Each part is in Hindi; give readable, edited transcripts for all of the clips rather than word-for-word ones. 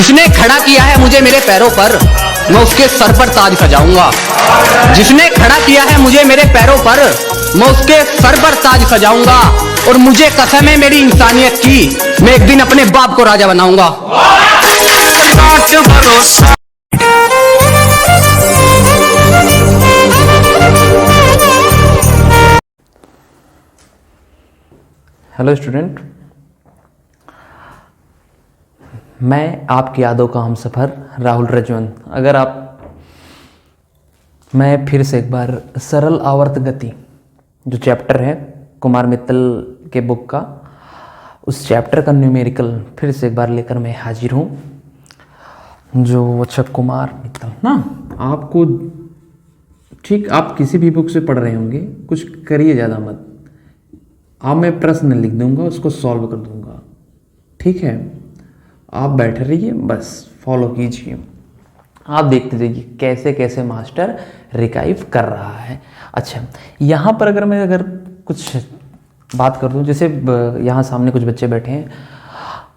जिसने खड़ा किया है मुझे मेरे पैरों पर, मैं उसके सर पर ताज सजाऊंगा। जिसने खड़ा किया है मुझे मेरे पैरों पर, मैं उसके सर पर ताज सजाऊंगा। और मुझे कसम है मेरी इंसानियत की, मैं एक दिन अपने बाप को राजा बनाऊंगा। हेलो स्टूडेंट, मैं आपकी यादों का हमसफ़र राहुल रजवंत। मैं फिर से एक बार सरल आवर्त गति जो चैप्टर है कुमार मित्तल के बुक का, उस चैप्टर का न्यूमेरिकल फिर से एक बार लेकर मैं हाजिर हूँ। जो अच्छा कुमार मित्तल ना, आपको ठीक आप किसी भी बुक से पढ़ रहे होंगे, कुछ करिए ज़्यादा मत। आप मैं प्रश्न लिख दूंगा, उसको सॉल्व कर दूंगा, ठीक है। आप बैठे रहिए, बस फॉलो कीजिए। आप देखते रहिए कैसे कैसे मास्टर रिकाइव कर रहा है। अच्छा, यहाँ पर अगर कुछ बात कर दूँ, जैसे यहाँ सामने कुछ बच्चे बैठे हैं,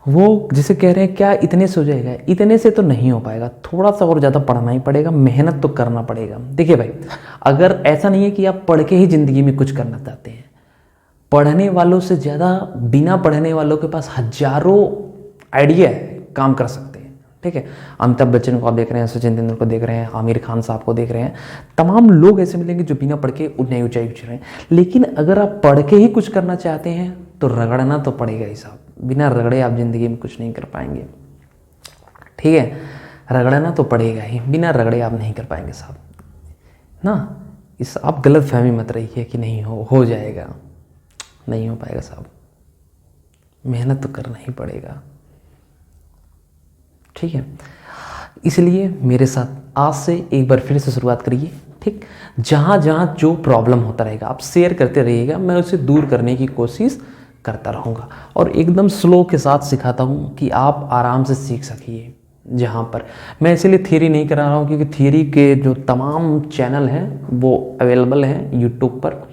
वो जैसे कह रहे हैं क्या इतने से हो जाएगा। इतने से तो नहीं हो पाएगा, थोड़ा सा और ज़्यादा पढ़ना ही पड़ेगा, मेहनत तो करना पड़ेगा। देखिए भाई, अगर ऐसा नहीं है कि आप पढ़ के ही ज़िंदगी में कुछ करना चाहते हैं, पढ़ने वालों से ज़्यादा बिना पढ़ने वालों के पास हजारों आइडिया है, काम कर सकते हैं, ठीक है। अमिताभ बच्चन को आप देख रहे हैं, सचिन तेंदुलकर को देख रहे हैं, आमिर खान साहब को देख रहे हैं, तमाम लोग ऐसे मिलेंगे जो बिना पढ़ के नई ऊंचाई उछ रहे हैं। लेकिन अगर आप पढ़ के ही कुछ करना चाहते हैं तो रगड़ना तो पड़ेगा ही साहब। बिना रगड़े आप ज़िंदगी में कुछ नहीं कर पाएंगे, ठीक है। रगड़ना तो पड़ेगा ही, बिना रगड़े आप नहीं कर पाएंगे साहब ना। इस आप गलत फहमी मत रहिए कि नहीं हो जाएगा, नहीं हो पाएगा साहब। मेहनत तो करना ही पड़ेगा, ठीक है। इसलिए मेरे साथ आज से एक बार फिर से शुरुआत करिए, ठीक। जहाँ जहाँ जो प्रॉब्लम होता रहेगा आप शेयर करते रहिएगा, मैं उसे दूर करने की कोशिश करता रहूँगा और एकदम स्लो के साथ सिखाता हूँ कि आप आराम से सीख सकिए। जहाँ पर मैं इसीलिए थियरी नहीं करा रहा हूँ क्योंकि थियरी के जो तमाम चैनल हैं वो अवेलेबल हैं यूट्यूब पर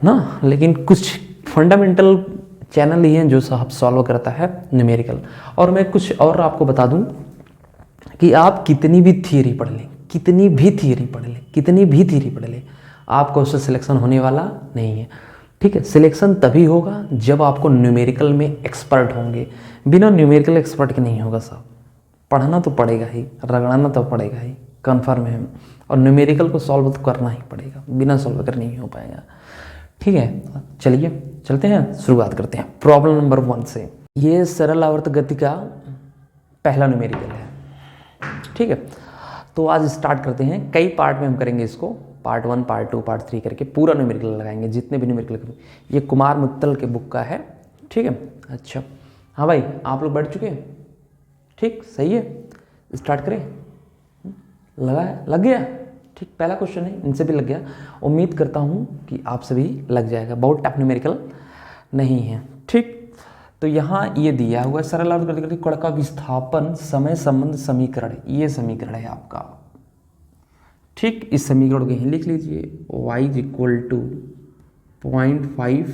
ना, लेकिन कुछ फंडामेंटल चैनल ही हैं जो साहब सॉल्व करता है न्यूमेरिकल। और मैं कुछ और आपको बता दूं कि आप कितनी भी थियरी पढ़ लें, कितनी भी थियरी पढ़ लें, आपको उससे सिलेक्शन होने वाला नहीं है, ठीक है। सिलेक्शन तभी होगा जब आपको न्यूमेरिकल में एक्सपर्ट होंगे। बिना न्यूमेरिकल एक्सपर्ट के नहीं होगा साहब। पढ़ना तो पड़ेगा ही, रगड़ना तो पड़ेगा ही, कन्फर्म है। और न्यूमेरिकल को सॉल्व तो करना ही पड़ेगा, बिना सॉल्व कर नहीं हो पाएगा, ठीक है। चलिए चलते हैं, शुरुआत करते हैं प्रॉब्लम नंबर 1 से। ये सरल आवर्त गति का पहला न्यूमेरिकल है, ठीक है। तो आज स्टार्ट करते हैं। कई पार्ट में हम करेंगे इसको, पार्ट 1, पार्ट 2, पार्ट 3 करके पूरा न्यूमेरिकल लगाएंगे, जितने भी न्यूमेरिकल। ये कुमार मित्तल के बुक का है, ठीक है। अच्छा हाँ भाई, आप लोग बैठ चुके हैं, ठीक, सही है। स्टार्ट करें, लग गया, ठीक। पहला क्वेश्चन है, इनसे भी लग गया। उम्मीद करता हूँ कि आपसे भी लग जाएगा, बहुत टफ न्यूमेरिकल नहीं है, ठीक। तो यहाँ ये दिया हुआ है सरल आवर्त गति कण का विस्थापन समय संबंध समीकरण। ये समीकरण है आपका, ठीक। इस समीकरण को यहीं लिख लीजिए, y = 0.50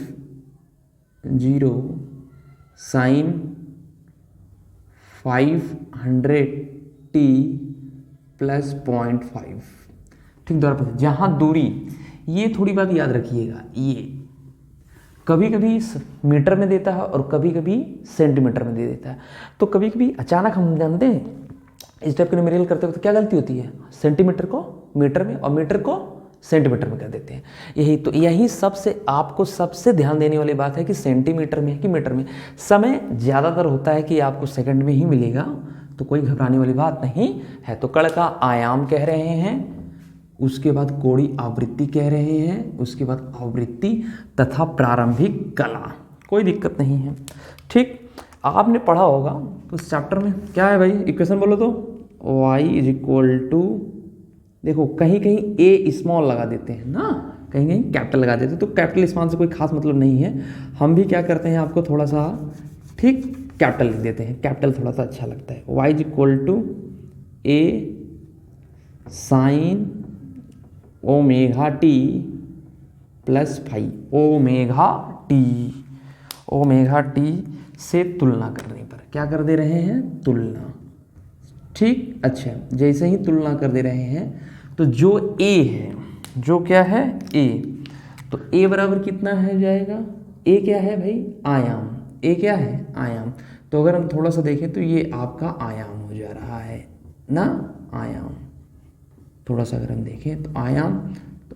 sin 500t + 0.5, ठीक। द्वारा पता, जहाँ दूरी, ये थोड़ी बात याद रखिएगा, ये कभी कभी मीटर में देता है और कभी कभी सेंटीमीटर में दे देता है। तो कभी कभी अचानक हम जानते हैं इस टाइप के न्यूमेरिकल करते वक्त क्या गलती होती है, सेंटीमीटर को मीटर में और मीटर को सेंटीमीटर में कर देते हैं। यही सबसे आपको सबसे ध्यान देने वाली बात है कि सेंटीमीटर में कि मीटर में। समय ज़्यादातर होता है कि आपको सेकंड में ही मिलेगा, तो कोई घबराने वाली बात नहीं है। तो कण का आयाम कह रहे हैं, उसके बाद कोणीय आवृत्ति कह रहे हैं, उसके बाद आवृत्ति तथा प्रारंभिक कला, कोई दिक्कत नहीं है, ठीक। आपने पढ़ा होगा तो उस चैप्टर में क्या है भाई, इक्वेशन बोलो तो y = देखो कहीं कहीं a स्मॉल लगा देते हैं ना, कहीं कहीं कैपिटल लगा देते हैं, तो कैपिटल स्मॉल से कोई खास मतलब नहीं है। हम भी क्या करते हैं, आपको थोड़ा सा, ठीक, कैपिटल लिख देते हैं, कैपिटल थोड़ा सा अच्छा लगता है। y = a sin ω_t + phi, ω_t से तुलना करने पर क्या कर दे रहे हैं, तुलना, ठीक। अच्छा, जैसे ही तुलना कर दे रहे हैं तो जो ए है, जो क्या है ए, तो ए बराबर कितना है जाएगा, ए क्या है भाई आयाम, ए क्या है आयाम। तो अगर हम थोड़ा सा देखें तो ये आपका आयाम हो जा रहा है ना, आयाम। थोड़ा सा अगर हम देखें तो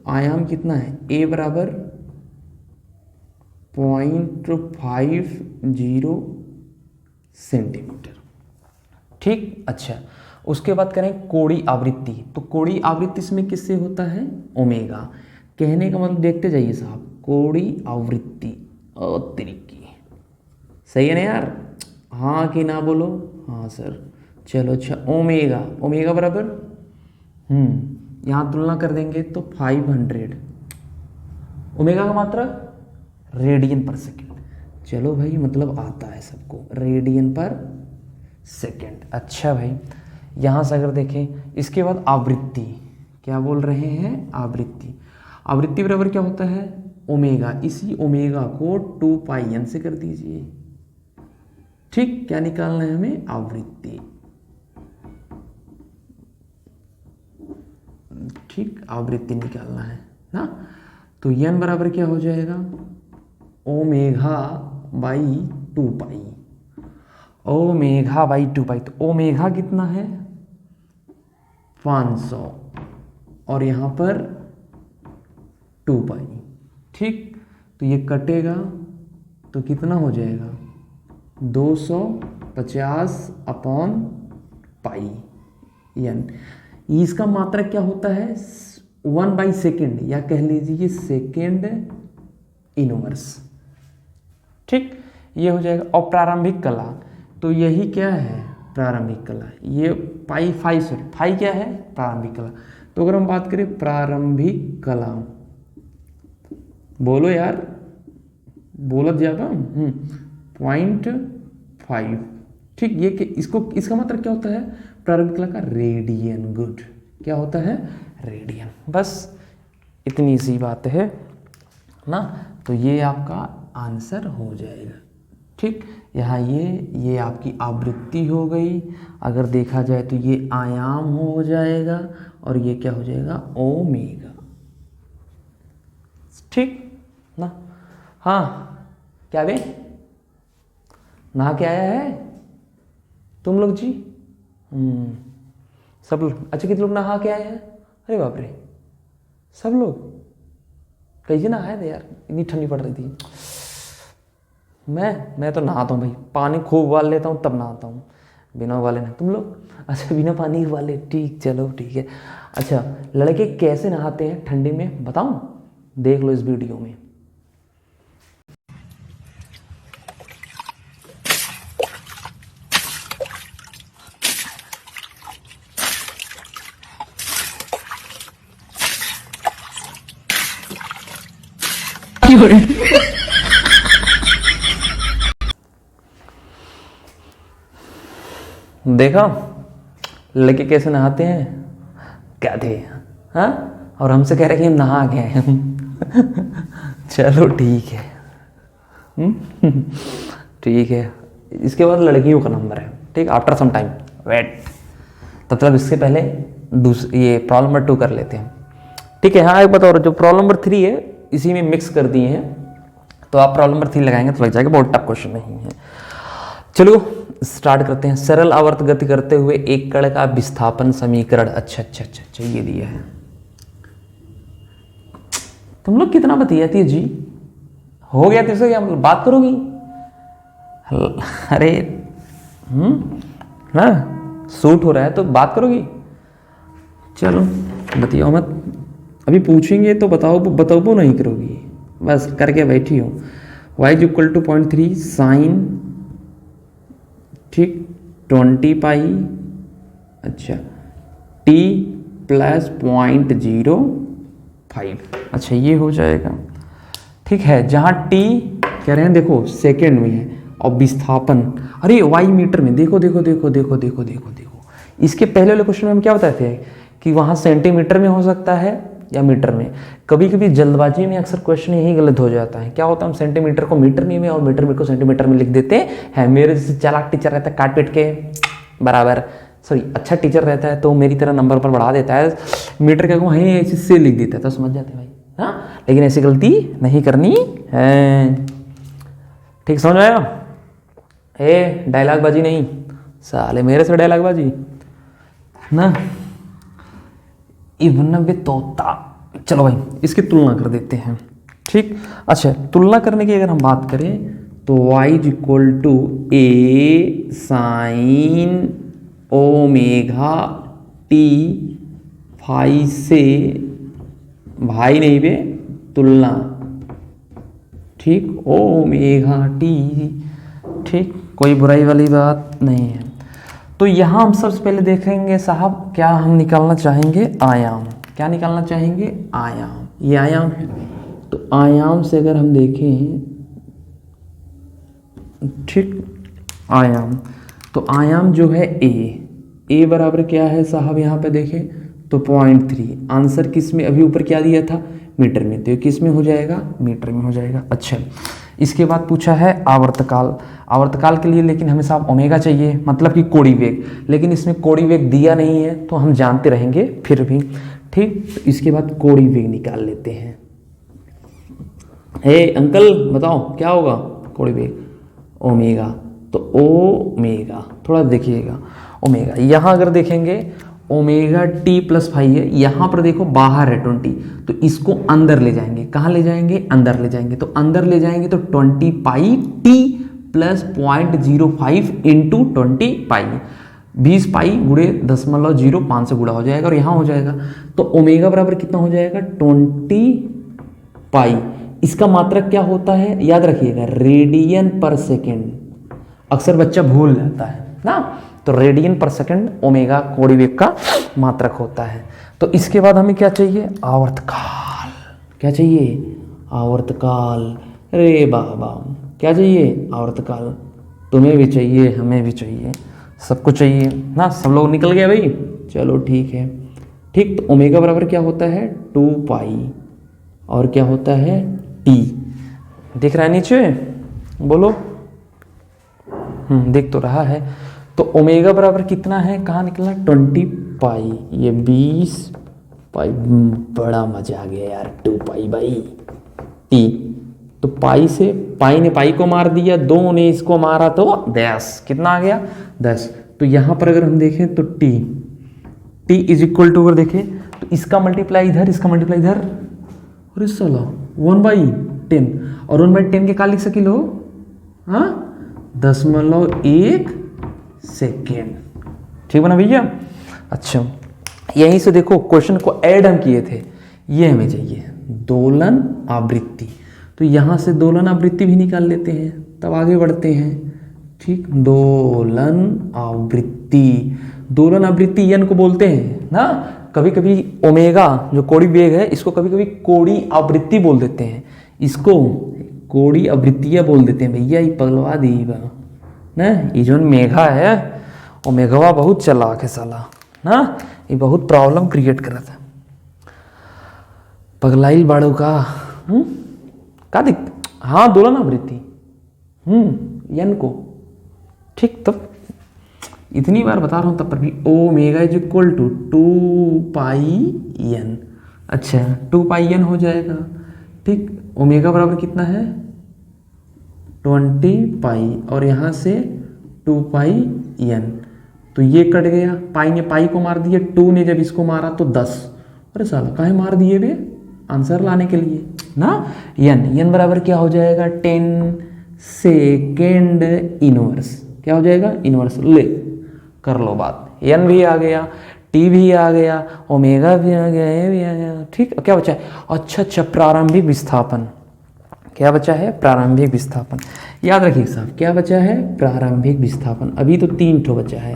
आयाम कितना है, ए बराबर 0.50 सेंटीमीटर। ठीक। अच्छा, उसके बाद करें कोणीय आवृत्ति। तो कोणीय आवृत्ति इसमें किससे होता है, ओमेगा। कहने का मतलब देखते जाइए साहब, कोणीय आवृत्ति और तरीकी सही है ना यार, हाँ कि ना बोलो, हाँ सर। चलो अच्छा, ओमेगा बराबर यहाँ तुलना कर देंगे तो 500, ओमेगा का मात्रा रेडियन पर सेकेंड। चलो भाई, मतलब आता है सबको, रेडियन पर सेकेंड। अच्छा भाई, यहाँ से अगर देखें इसके बाद आवृत्ति, क्या बोल रहे हैं, आवृत्ति बराबर क्या होता है, ओमेगा। इसी ओमेगा को 2πn से कर दीजिए। ठीक, क्या निकालना है हमें, आवृत्ति। ठीक, आवृत्ति निकालना है ना। तो n बराबर क्या हो जाएगा, ओमेगा बाई 2π, ओमेगा बाई 2π। तो ओमेगा कितना है 500 और यहाँ पर 2π। ठीक, तो ये कटेगा तो कितना हो जाएगा 250/π n। इसका मात्रक क्या होता है 1/सेकेंड, या कह लीजिए सेकेंड इनवर्स। ठीक, ये हो जाएगा। और प्रारंभिक कला, तो यही क्या है प्रारंभिक कला, ये फाई क्या है प्रारंभिक कला। तो अगर हम बात करें प्रारंभिक कला, बोलो यार, बोलत जाता 0.5। ठीक, ये इसका मतलब क्या होता है प्रारंभिक कला का रेडियन। गुड, क्या होता है रेडियन। बस इतनी सी बात है ना, तो ये आपका आंसर हो जाएगा। ठीक, यहाँ ये आपकी आवृत्ति हो गई। अगर देखा जाए तो ये आयाम हो जाएगा और ये क्या हो जाएगा ओमेगा। ठीक ना। हाँ, क्या बे नहा के आया है तुम लोग जी? सब लोग। अच्छा, कितने लोग नहा के आए हैं? अरे बाप रे, सब लोग कैसे नहाए थे यार, इतनी ठंडी पड़ रही थी। मैं तो नहाता हूँ भाई, पानी खूब उबाल लेता हूँ तब नहाता हूँ, बिना उबाले नहीं। तुम लोग? अच्छा, बिना पानी उबाले, ठीक, चलो ठीक है। अच्छा, लड़के कैसे नहाते हैं ठंडी में बताऊँ? देख लो इस वीडियो में। देखा लड़के कैसे नहाते हैं, क्या थे हाँ, और हमसे कह रहे कि हम नहा गए हैं। चलो ठीक है। ठीक है, इसके बाद लड़कियों का नंबर है। ठीक, आफ्टर सम टाइम वेट, तब तक इससे पहले ये प्रॉब्लम नंबर 2 कर लेते हैं। ठीक है। हाँ, एक बात और, जो प्रॉब्लम नंबर 3 है इसी में मिक्स कर दिए हैं, तो आप प्रॉब्लम नंबर 3 लगाएंगे तो लग जाएगा, बहुत टफ क्वेश्चन नहीं है। चलो स्टार्ट करते हैं। सरल आवर्त गति करते हुए एक कण का विस्थापन समीकरण। अच्छा, ये दिया है। तुम लोग कितना बतियाती है जी, हो गया तुझसे क्या मतलब, बात करोगी? अरे ना, सूट हो रहा है तो बात करोगी? चलो बतियाओ मत, अभी पूछेंगे तो बताओ नहीं करोगी, बस करके बैठी हो। y = 0.3 साइन, ठीक, 20π, अच्छा, t + 0.05। अच्छा, ये हो जाएगा। ठीक है, जहाँ t कह रहे हैं देखो सेकेंड में है और विस्थापन, अरे y मीटर में, देखो। इसके पहले वाले क्वेश्चन में हम क्या बताए थे कि वहाँ सेंटीमीटर में हो सकता है या मीटर में। कभी कभी जल्दबाजी में अक्सर क्वेश्चन यही गलत हो जाता है। क्या होता है, हम सेंटीमीटर को मीटर में और मीटर को सेंटीमीटर में लिख देते हैं। मेरे जैसे चालाक टीचर रहता है, काट पीट के बराबर सॉरी अच्छा टीचर रहता है तो मेरी तरह नंबर पर बढ़ा देता है, मीटर का को है ऐसे से लिख देता है तो समझ जाते हैं भाई। हाँ, लेकिन ऐसी गलती नहीं करनी है। ठीक समझ में आया? डायलॉग बाजी नहीं, साले मेरे से डायलॉग बाजी ना। इब्न बतूता, चलो भाई इसकी तुलना कर देते हैं। ठीक, अच्छा तुलना करने की अगर हम बात करें तो y is equal to a sine omega t, phi से भाई नहीं बे तुलना, ठीक, ओमेगा टी, ठीक, कोई बुराई वाली बात नहीं है। तो यहाँ हम सबसे पहले देखेंगे साहब क्या हम निकालना चाहेंगे, आयाम। क्या निकालना चाहेंगे? आयाम। ये आयाम है तो आयाम से अगर हम देखें, ठीक, आयाम तो आयाम जो है ए बराबर क्या है साहब, यहाँ पे देखें तो 0.3। आंसर किस में, अभी ऊपर क्या दिया था, मीटर में, तो ये किस में हो जाएगा, मीटर में हो जाएगा। अच्छा, इसके बाद पूछा है आवर्तकाल। आवर्तकाल के लिए लेकिन हमें साहब ओमेगा चाहिए, मतलब कि कोणीय वेग, लेकिन इसमें कोणीय वेग दिया नहीं है तो हम जानते रहेंगे फिर भी। ठीक, तो इसके बाद कोणीय वेग निकाल लेते हैं। अंकल बताओ क्या होगा कोणीय वेग, ओमेगा, तो ओमेगा थोड़ा देखिएगा, ओमेगा यहाँ अगर देखेंगे ओमेगा टी प्लस फाई है, यहाँ पर देखो बाहर है 20, तो इसको अंदर ले जाएंगे, कहाँ ले जाएंगे, अंदर ले जाएंगे, तो अंदर ले जाएंगे तो 20 पाई टी प्लस 0.05 इंटू 20 पाई, 20 पाई गुड़े 0.05 से गुड़ा हो जाएगा और यहाँ हो जाएगा, तो ओमेगा बराबर कितना हो जाएगा 20 पाई। इसका मात्रक क्या होता है याद रखिएगा, रेडियन पर सेकेंड, अक्सर बच्चा भूल जाता है ना, तो रेडियन पर सेकंड ओमेगा कोणीय वेग का मात्रक होता है। तो इसके बाद हमें क्या चाहिए, आवर्तकाल। क्या चाहिए, आवर्तकाल। अरे बाबा क्या चाहिए, आवर्तकाल। तुम्हें भी चाहिए, हमें भी चाहिए, सबको चाहिए ना, सब लोग निकल गए भाई, चलो ठीक है। ठीक, तो ओमेगा बराबर क्या होता है 2 पाई और क्या होता है टी, दिख रहा है नीचे, बोलो। दिख तो रहा है। तो ओमेगा बराबर कितना है, कहाँ निकला 20 पाई, ये 20 पाई, बड़ा मजा आ गया यार, 2 पाई बाई टी। तो पाई से पाई ने पाई को मार दिया, 2 ने इसको मारा तो 10, कितना आ गया 10। तो यहाँ पर अगर हम देखें तो टी इज इक्वल टू, अगर देखें तो इसका मल्टीप्लाई इधर, इसका मल्टीप्लाई इधर, अरे साला 1/10, और 1/10 के का लिख सकी लो, हाँ 0.1 सेकेंड। ठीक बना भैया। अच्छा, यहीं से देखो क्वेश्चन को ऐड हम किए थे, ये हमें चाहिए दोलन आवृत्ति, तो यहाँ से दोलन आवृत्ति भी निकाल लेते हैं, तब आगे बढ़ते हैं। ठीक, दोलन आवृत्ति, दोलन आवृत्ति एन को बोलते हैं ना, कभी कभी ओमेगा जो कोणीय वेग है इसको कभी कभी कोणीय आवृत्ति बोल देते हैं, इसको कोणीय आवृत्तियाँ बोल देते हैं भैया, ये पगलवा दी ना, ये जो मेघा है वो मेघवा बहुत चालाक है साला ना, ये बहुत प्रॉब्लम क्रिएट कर रहा था, पगलाइल बाड़ों का दिख, हाँ दोलन आवृत्ति एन को। ठीक, तब इतनी बार बता रहा हूँ तब पर भी omega is equal to 2 pi n. अच्छा, 2 पाई एन हो जाएगा। ठीक, ओमेगा बराबर कितना है 20 पाई और यहाँ से 2 पाई एन, तो ये कट गया, पाई ने पाई को मार दिया, 2 ने जब इसको मारा तो 10, अरे साला काहे मार दिए बे, आंसर लाने के लिए ना। एन बराबर क्या हो जाएगा 10 सेकेंड इनवर्स, क्या हो जाएगा इनवर्स, ले कर लो बात, एन भी आ गया, टी भी आ गया, ओमेगा भी आ गया, ए भी आ गया। ठीक, क्या बचा है, अच्छा प्रारंभिक विस्थापन, क्या बचा है प्रारंभिक विस्थापन, याद रखिए साहब क्या बचा है प्रारंभिक विस्थापन, अभी तो 3 ठो बचा है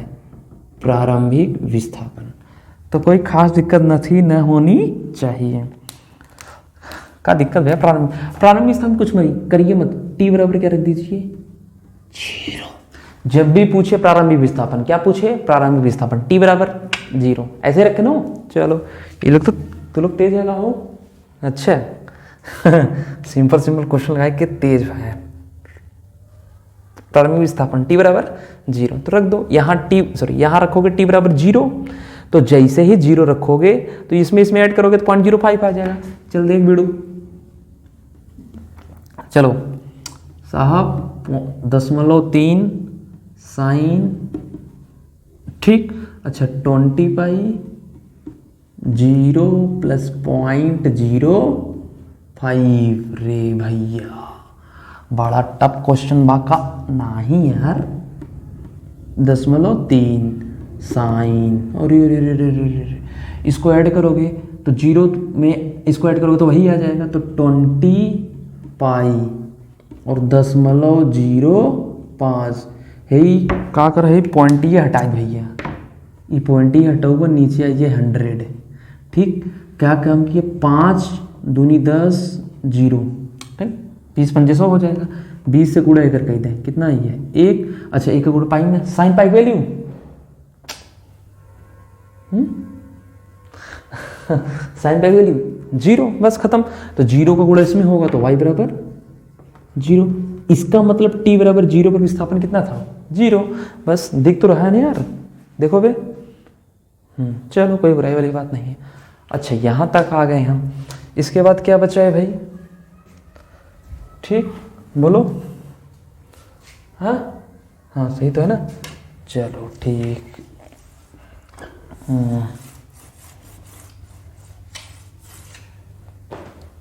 प्रारंभिक विस्थापन, तो कोई खास दिक्कत न थी, न होनी चाहिए। का दिक्कत है प्रारंभिक विस्थापन, कुछ नहीं करिए मत, टी बराबर क्या रख दीजिए 0। जब भी पूछे प्रारंभिक विस्थापन, क्या पूछे प्रारंभिक विस्थापन, टी बराबर 0 ऐसे रखे ना। चलो ये लोग तो लोग तेज है हो, अच्छा सिंपल क्वेश्चन लगा के तेज है। प्रारंभिक विस्थापन t बराबर 0, तो रख दो यहाँ यहाँ रखोगे t बराबर 0, तो जैसे ही 0 रखोगे तो इसमें ऐड करोगे तो 0.05 आ जाएगा। चल देख बिड़ू, चलो साहब 0.3 साइन, ठीक, अच्छा 20 पाई 0 प्लस 0.05। रे भैया बड़ा टफ क्वेश्चन बाका नहीं यार। 0.3 साइन, और इसको ऐड करोगे तो 0 में इसको ऐड करोगे तो वही आ जाएगा, तो 20 पाई और 0.05 है का कर है पॉइंट ये हटा भैया, ये पॉइंट ही हटाओगे नीचे आइए 100, ठीक, क्या काम किए 5 दूनी 10 0, ठीक, 20 पंजे 100 हो जाएगा। 20 से गुणा इधर कह दें कितना ही है 1, अच्छा 1 का गुणा पाई में sine pi value sine pi value 0, बस खत्म। तो 0 का गुणा इसमें होगा तो y बराबर 0, इसका मतलब t बराबर 0 पर विस्थापन कितना था 0, बस दिख तो रहा है ना यार, देखो बे। चलो कोई बुराई वाली बात नहीं है। अच्छा यहाँ तक आ गए हम, इसके बाद क्या बचा है भाई, ठीक बोलो, हाँ हाँ सही तो है ना, चलो ठीक।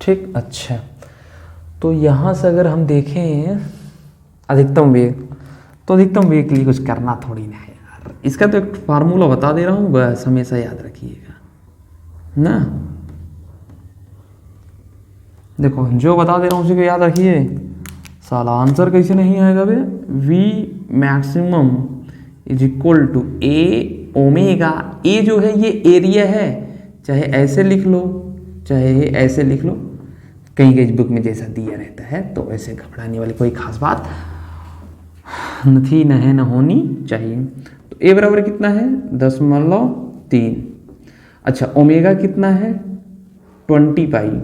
ठीक, अच्छा तो यहाँ से अगर हम देखें अधिकतम वेग, तो अधिकतम वेग के लिए कुछ करना थोड़ी ना है यार, इसका तो एक फार्मूला बता दे रहा हूँ, बस हमेशा याद रखिएगा ना। देखो जो बता दे रहा हूँ उसी को याद रखिए, साला आंसर कैसे नहीं आएगा बे। V maximum is equal to A omega, A जो है ये एरिया है, चाहे ऐसे लिख लो चाहे ऐसे लिख लो, कहीं कहीं बुक में जैसा दिया रहता है, तो ऐसे घबराने वाली कोई खास बात न होनी चाहिए। तो ए बराबर कितना है 10.3, अच्छा ओमेगा कितना है 20 पाई,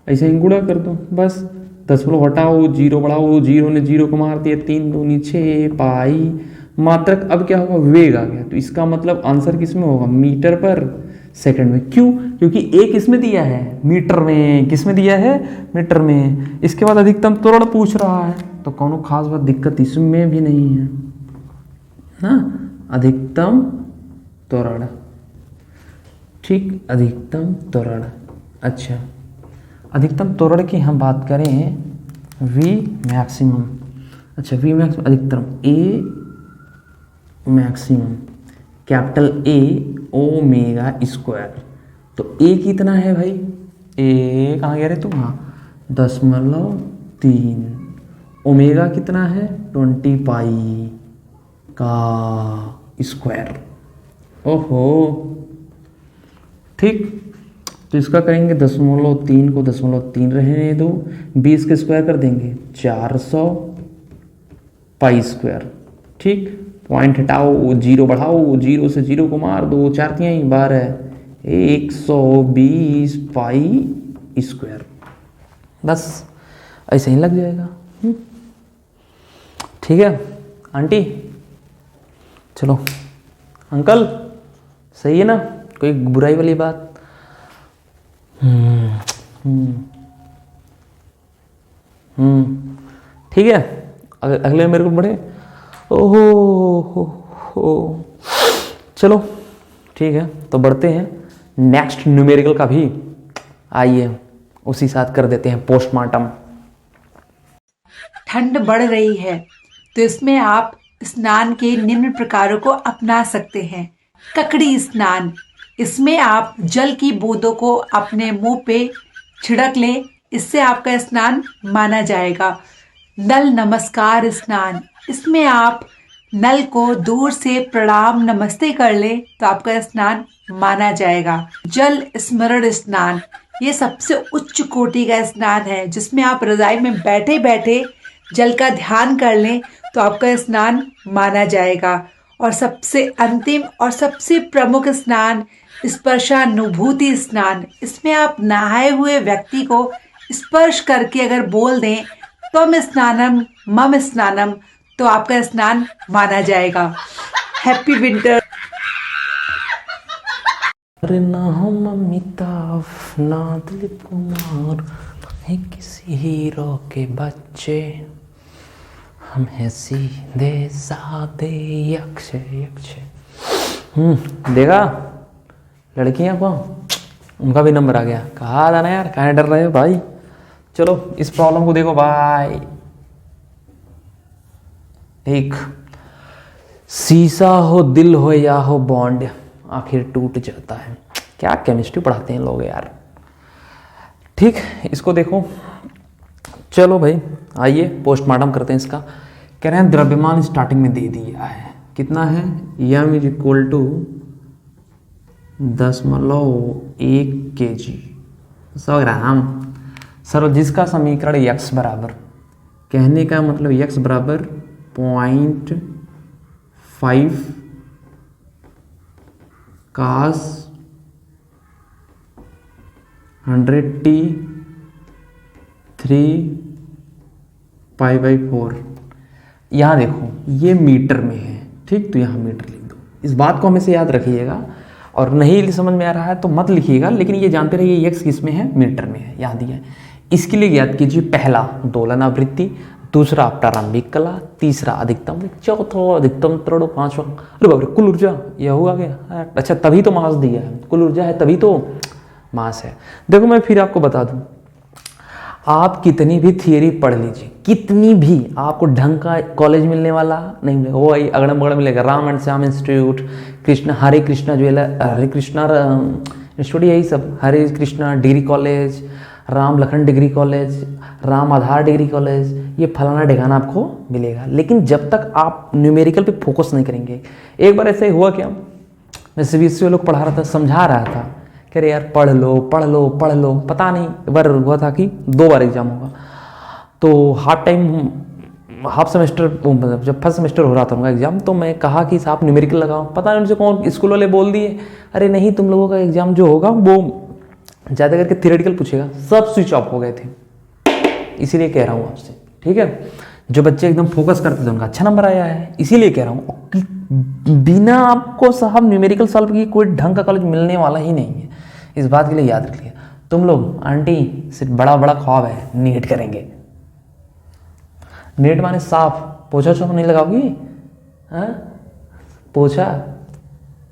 ऐसे ही गुणा कर दो बस, 10 हटाओ 0 बढ़ाओ, 0 ने 0 को मार दिया, 3 दूनी 6 पाई मात्रक। अब क्या होगा वेग आ गया, तो इसका मतलब आंसर किस में होगा मीटर पर सेकंड में, क्यों, क्योंकि ए किस में दिया है मीटर में, किस में दिया है मीटर में। इसके बाद अधिकतम त्वरण पूछ रहा है, तो कौनो खास बात दिक्कत इसमें भी नहीं है ना, अधिकतम त्वरण, ठीक, अधिकतम त्वरण। अच्छा अधिकतम त्वरण की हम बात करें V मैक्सिमम, अच्छा V मैक्सिमम अधिकतम A maximum capital A omega square, तो ए कितना है भाई, ए कहाँ गया रे तू, हाँ 10.3, ओमेगा कितना है 20 पाई का स्क्वायर, ओहो ठीक। तो इसका करेंगे 0.3 को 0.3 रहने दो, 20 के स्क्वायर कर देंगे 400 पाई स्क्वायर, ठीक, पॉइंट हटाओ 0 बढ़ाओ, 0 से 0 को मार दो, 4 3 12 120 पाई स्क्वायर, बस ऐसे ही लग जाएगा। ठीक है आंटी, चलो अंकल सही है ना, कोई बुराई वाली बात। ठीक है, अगले मेरे को बढ़े, ओहो हो, चलो ठीक है, तो बढ़ते हैं नेक्स्ट न्यूमेरिकल का भी, आइए उसी साथ कर देते हैं पोस्टमार्टम। ठंड बढ़ रही है तो इसमें आप स्नान के निम्न प्रकारों को अपना सकते हैं। ककड़ी स्नान, इसमें आप जल की बूंदों को अपने मुंह पे छिड़क लें, इससे आपका स्नान माना जाएगा। नल नमस्कार स्नान, इसमें आप नल को दूर से प्रणाम नमस्ते कर ले तो आपका स्नान माना जाएगा। जल स्मरण स्नान, ये सबसे उच्च कोटि का स्नान है, जिसमें आप रजाई में बैठे बैठे जल का ध्यान कर लें तो आपका स्नान माना जाएगा। और सबसे अंतिम और सबसे प्रमुख स्नान स्पर्शानुभूति स्नान, इसमें आप नहाए हुए व्यक्ति को स्पर्श करके अगर बोल दें त्वम स्नानम मम स्नानम, तो आपका स्नान माना जाएगा। Happy winter. अरे ना हम अमिताभ ना दिलीप कुमार, है किसी हीरो के बच्चे, हम हैं सीधे साधे यक्ष यक्ष। देखा लड़कियां को उनका भी नंबर आ गया। कहा था ना यार, कहाँ डर रहे हो भाई। चलो इस प्रॉब्लम को देखो भाई। एक शीशा हो दिल हो या हो बॉन्ड, आखिर टूट जाता है। क्या केमिस्ट्री पढ़ाते हैं लोग यार। ठीक, इसको देखो। चलो भाई आइए पोस्टमार्टम करते हैं इसका। कह रहे हैं द्रव्यमान स्टार्टिंग में दे दिया है, कितना है, m is equal to 0.1 kg 100 gram. Sir जिसका समीकरण x बराबर, कहने का मतलब x बराबर 0.5 cos 100t 3π/4। यहाँ देखो ये मीटर में है, ठीक, तो यहाँ मीटर लिख दो। इस बात को हमेशा याद रखिएगा, और नहीं समझ में आ रहा है तो मत लिखिएगा, लेकिन ये जानते रहिए x किस में है, मीटर में है, याद दिया है। इसके लिए याद कीजिए, पहला दोलन आवृत्ति, दूसरा प्रारंभिक कला, तीसरा अधिकतम, चौथा अधिकतम त्वरण, पांचवा अरे बाप रे कुल ऊर्जा, यह हुआ गया। अच्छा तभी तो मास दिया है, कुल ऊर्जा है तभी तो मास है। देखो मैं फिर आपको बता दूं, आप कितनी भी थियरी पढ़ लीजिए, कितनी भी, आपको ढंग का कॉलेज मिलने वाला नहीं मिलेगा। वो अगड़म बगड़ मिलेगा, Ram and Shyam institute, Krishna Hare Krishna jeweller, Hare Krishna institute, यही सब, Hare Krishna degree college, Ram Lakhan degree college, Ram Adhar degree college, ये फलाना ढिकाना आपको मिलेगा। लेकिन जब तक आप न्यूमेरिकल पे फोकस नहीं करेंगे। एक बार ऐसे हुआ क्या, मैं CBSE लोग पढ़ा रहा था, समझा रहा था, कह रहे यार पढ़ लो पढ़ लो पढ़ लो। पता नहीं बार हुआ था कि 2 बार एग्जाम होगा, तो हाफ सेमेस्टर, मतलब जब फर्स्ट सेमेस्टर हो रहा था उनका एग्जाम, तो मैं कहा कि साहब न्यूमेरिकल लगाओ। पता नहीं उनसे कौन स्कूल वाले बोल दिए, अरे नहीं तुम लोगों का एग्जाम जो होगा वो ज़्यादा करके थियोरेटिकल पूछेगा। सब स्विच ऑफ हो गए थे, इसीलिए कह रहा हूँ आपसे, ठीक है। जो बच्चे एकदम फोकस करते थे उनका अच्छा नंबर आया है, इसीलिए कह रहा हूँ कि बिना आपको साहब न्यूमेरिकल सॉल्व की कोई ढंग का कॉलेज मिलने वाला ही नहीं है। इस बात के लिए याद रखिए। तुम लोग आंटी सिर्फ बड़ा बड़ा ख्वाब है, नीट करेंगे। नीट माने साफ, पोछा छोछा नहीं लगाओगी, हाँ पोछा,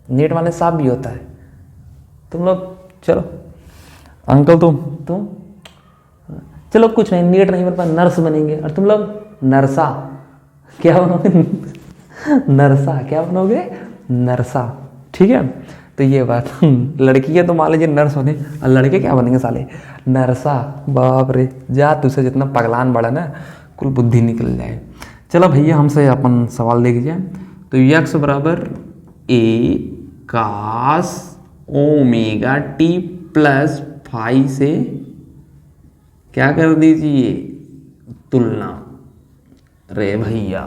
नीट माने साफ भी होता है। तुम लोग चलो अंकल तुम चलो कुछ नहीं, नीट नहीं बन पा, नर्स बनेंगे। और तुम लोग नरसा, क्या बनोगे नरसा, क्या बनोगे नरसा, ठीक है। तो ये बात लड़की तो मान लीजिए नर्स होने, और लड़के क्या बनेंगे साले, नरसा। बाप रे, जा तुझसे जितना पगलान बड़ा ना कुल बुद्धि निकल जाए। चलो भैया हमसे अपन सवाल देख लीजिए। तो x बराबर a cos omega t plus phi से क्या कर दीजिए, तुलना। रे भैया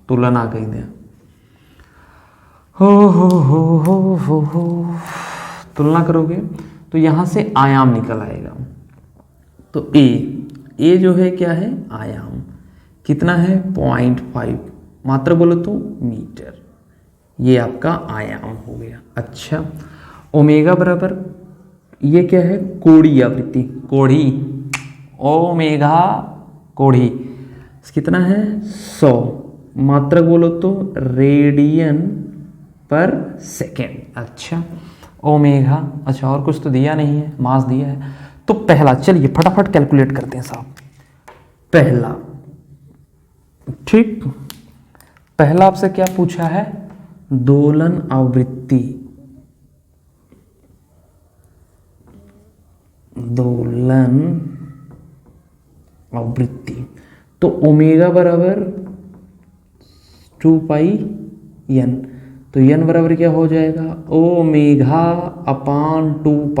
तुलना कह दें, हो तुलना करोगे तो यहाँ से आयाम निकल आएगा। तो a जो है क्या है, आयाम कितना है 0.5, मात्र बोलो तो मीटर, ये आपका आयाम हो गया। अच्छा ओमेगा बराबर ये क्या है, कोणीय आवृत्ति, कोढ़ी, ओमेगा कोढ़ी कितना है 100, मात्रक बोलो तो रेडियन पर सेकेंड। अच्छा ओमेगा, अच्छा और कुछ तो दिया नहीं है, मास दिया है। तो पहला, चलिए फटाफट कैलकुलेट करते हैं साहब। पहला, ठीक, पहला आपसे क्या पूछा है, दोलन आवृत्ति, दोलन आवृत्ति। तो ओमेगा बराबर 2πn, तो n बराबर क्या हो जाएगा, ओमेगा अपान 2π।